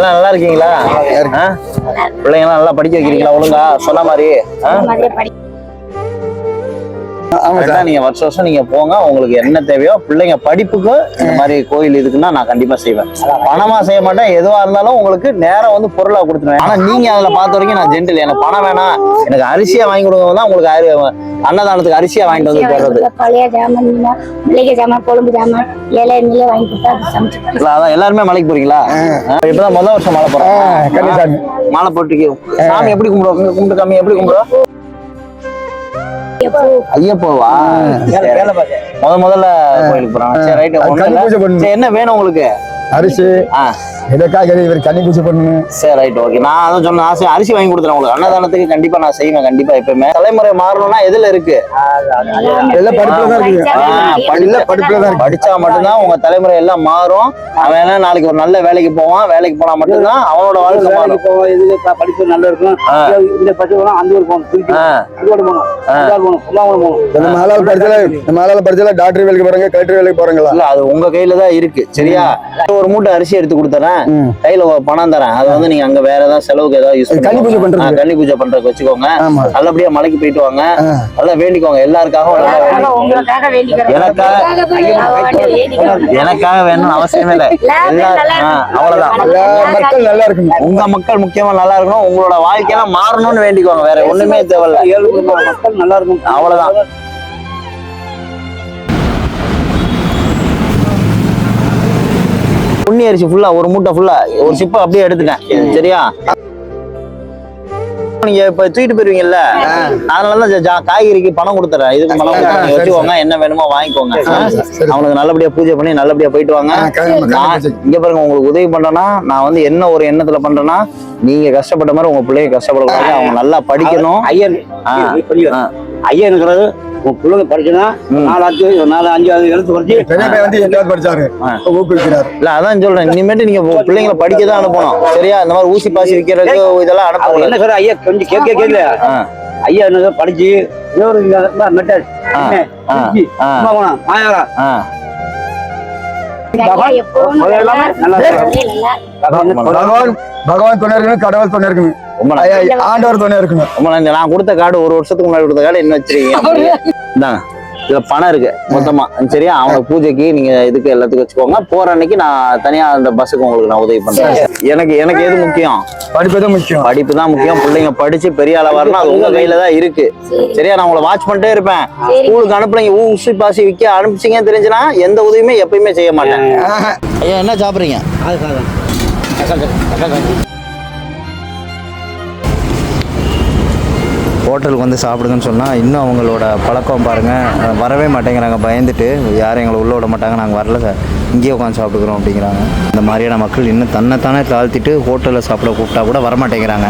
நல்லா இருக்கீங்களா? பிள்ளைங்கலாம் நல்லா படிக்க வைக்கிறீங்களா? ஒழுங்கா சொன்ன மாதிரி நீங்க வருஷம் நீங்க போங்க. உங்களுக்கு என்ன தேவையோ பிள்ளைங்க படிப்புக்கு இந்த மாதிரி கோயில் இதுக்குன்னா நான் கண்டிப்பா செய்வேன். பணமா செய்ய மாட்டேன். எதுவா இருந்தாலும் உங்களுக்கு நேரம் வந்து பொருளா கொடுத்துருவேன். ஆனா நீங்க அதுல பார்த்த வரைக்கும் நான் ஜென்டில். எனக்கு பணம் வேணாம், எனக்கு அரிசியா வாங்கி கொடுங்க தான் உங்களுக்கு அன்னதானத்துக்கு அரிசியா வாங்கிட்டு வந்து தர்றது. அதான் எல்லாருமே மலைக்கு போறீங்களா? இப்பதான் முதல் வருஷம் மலை போறோம். மாலை போட்டு சாமி எப்படி கும்பிடுவோம்? கும்பிட்டு சாமி எப்படி கும்பிடுவோம்? ஐயப்போவா? முதல்ல கோயிலுக்கு போறாங்க. சரி ரைட். என்ன வேணும் உங்களுக்கு? அரிசி இவர் கன்னி பூஜை பண்ணணும். சரி ரைட் ஓகே. நான் அதான் சொன்ன ஆசை அரிசி வாங்கி கொடுத்துறேன் உங்களுக்கு. அன்னதானத்துக்கு கண்டிப்பா நான் செய்வேன். கண்டிப்பா எப்பயுமே தலைமுறை மாறணும்னா எதுல இருக்கு? படிச்சா மட்டும்தான் உங்க தலைமுறை எல்லாம் மாறும். அவன் நாளைக்கு ஒரு நல்ல வேலைக்கு போவான். வேலைக்கு போனா மட்டும்தான் அவனோட வாழ்க்கை மாறும். படிப்பு நல்லா இருக்கும். டாக்டர் வேலைக்கு போறாங்க, கலெக்டர் வேலைக்கு போறாங்களா? இல்ல அது உங்க கையில தான் இருக்கு. சரியா? ஒரு மூட்டை அரிசி எடுத்து கொடுத்துறேன், கையில பணம் தரேன். அது வந்து நீங்க அங்க வேற ஏதாவது செலவுக்கு ஏதாவது யூஸ் கன்னி பூஜை பண்றது, கன்னி பூஜை பண்றதுக்கு வச்சுக்கோங்க. நல்லபடியா மலைக்கு போயிட்டு வாங்க. நல்லா வேண்டிக்கோங்க. எல்லாருக்காகவும் எனக்காக வேணும்னு அவசியமே இல்லை. அவ்வளவுதான். மக்கள் நல்லா இருக்கணும். உங்க மக்கள் முக்கியமா நல்லா இருக்கணும். உங்களோட வாழ்க்கையெல்லாம் மாறணும்னு வேண்டிக்கோங்க. வேற ஒண்ணுமே தேவையில்ல. மக்கள் நல்லா இருக்கும். அவ்வளவுதான். புண்ணி அரிசி ஃபுல்லா ஒரு மூட்டை ஃபுல்லா ஒரு சிப்பை அப்படியே எடுத்துட்டேன். சரியா? நீங்க இப்ப தூக்கிட்டு போயிருவீங்கல்ல, அதனாலதான் காய்கறிக்கு பணம் கொடுத்துறேன். இதுக்கு பணம் நீங்க வச்சுக்கோங்க. என்ன வேணுமோ வாங்கிக்கோங்க. அவனுக்கு நல்லபடியா பூஜை பண்ணி நல்லபடியா போயிட்டு வாங்க. இங்க பாருங்க, உங்களுக்கு உதவி பண்றேன்னா நான் வந்து என்ன ஒரு எண்ணத்துல பண்றேன்னா, நீங்க கஷ்டப்பட்ட மாதிரி உங்க பிள்ளைங்க கஷ்டப்படக்கூடாது. அவங்க நல்லா படிக்கணும். ஐயனுங்கிறது பிள்ளைங்க படிச்சுன்னா 4-5 எழுத்து படிச்சு படிச்சாரு. இல்ல அதான் சொல்றேன். இனிமேட்டு நீங்க பிள்ளைங்களை படிக்கதான் அனுப்பணும். சரியா? இந்த மாதிரி ஊசி பாசி விற்கிறதுக்கு இதெல்லாம் அனுப்பணும். என்ன சார் ஐயா கொஞ்சம் கேட்கல. ஐயா என்ன படிச்சு பகவான் துணை இருக்கணும், கடவுள் துணை இருக்கணும், ஆண்டவர் துணை இருக்கணும். நான் கொடுத்த கார்டு ஒரு வருஷத்துக்கு முன்னாடி கொடுத்த கார்டு என்ன வச்சிருக்கீங்க? இதுல பணம் இருக்கு மொத்தமா. சரியா? அவங்க பூஜைக்கு நீங்க இதுக்கு எல்லாத்துக்கும் வச்சுக்கோங்க. போற அன்னைக்கு நான் தனியா அந்த பஸ்ஸுக்கு உங்களுக்கு நான் உதவி பண்றேன். எனக்கு எது முக்கியம்? படிப்பு தான் முக்கியம். படிப்பு தான் முக்கியம். பிள்ளைங்க படிச்சு பெரிய ஆளா வரணும். அது உங்க கையில தான் இருக்கு. சரியா? நான் உங்களை வாட்ச் பண்ணிட்டே இருப்பேன். ஸ்கூலுக்கு அனுப்புறீங்க, ஊசி பாசி விற்க அனுப்பிச்சிங்கன்னு தெரிஞ்சுன்னா எந்த உதவியுமே எப்பயுமே செய்ய மாட்டேன். ஐயா என்ன சாப்பிடுறீங்க? ஹோட்டலுக்கு வந்து சாப்பிடுங்கன்னு சொன்னால் இன்னும் அவங்களோட பழக்கம் பாருங்கள். வரவே மாட்டேங்கிறாங்க பயந்துட்டு. யாரும் எங்களை உள்ளே விட மாட்டாங்க. நாங்கள் வரல சார், இங்கேயே உட்காந்து சாப்பிட்டுக்கிறோம் அப்படிங்கிறாங்க. இந்த மாதிரியான மக்கள் இன்னும் தன்னைத்தானே தாழ்த்திட்டு ஹோட்டலில் சாப்பிட கூப்பிட்டா கூட வரமாட்டேங்கிறாங்க.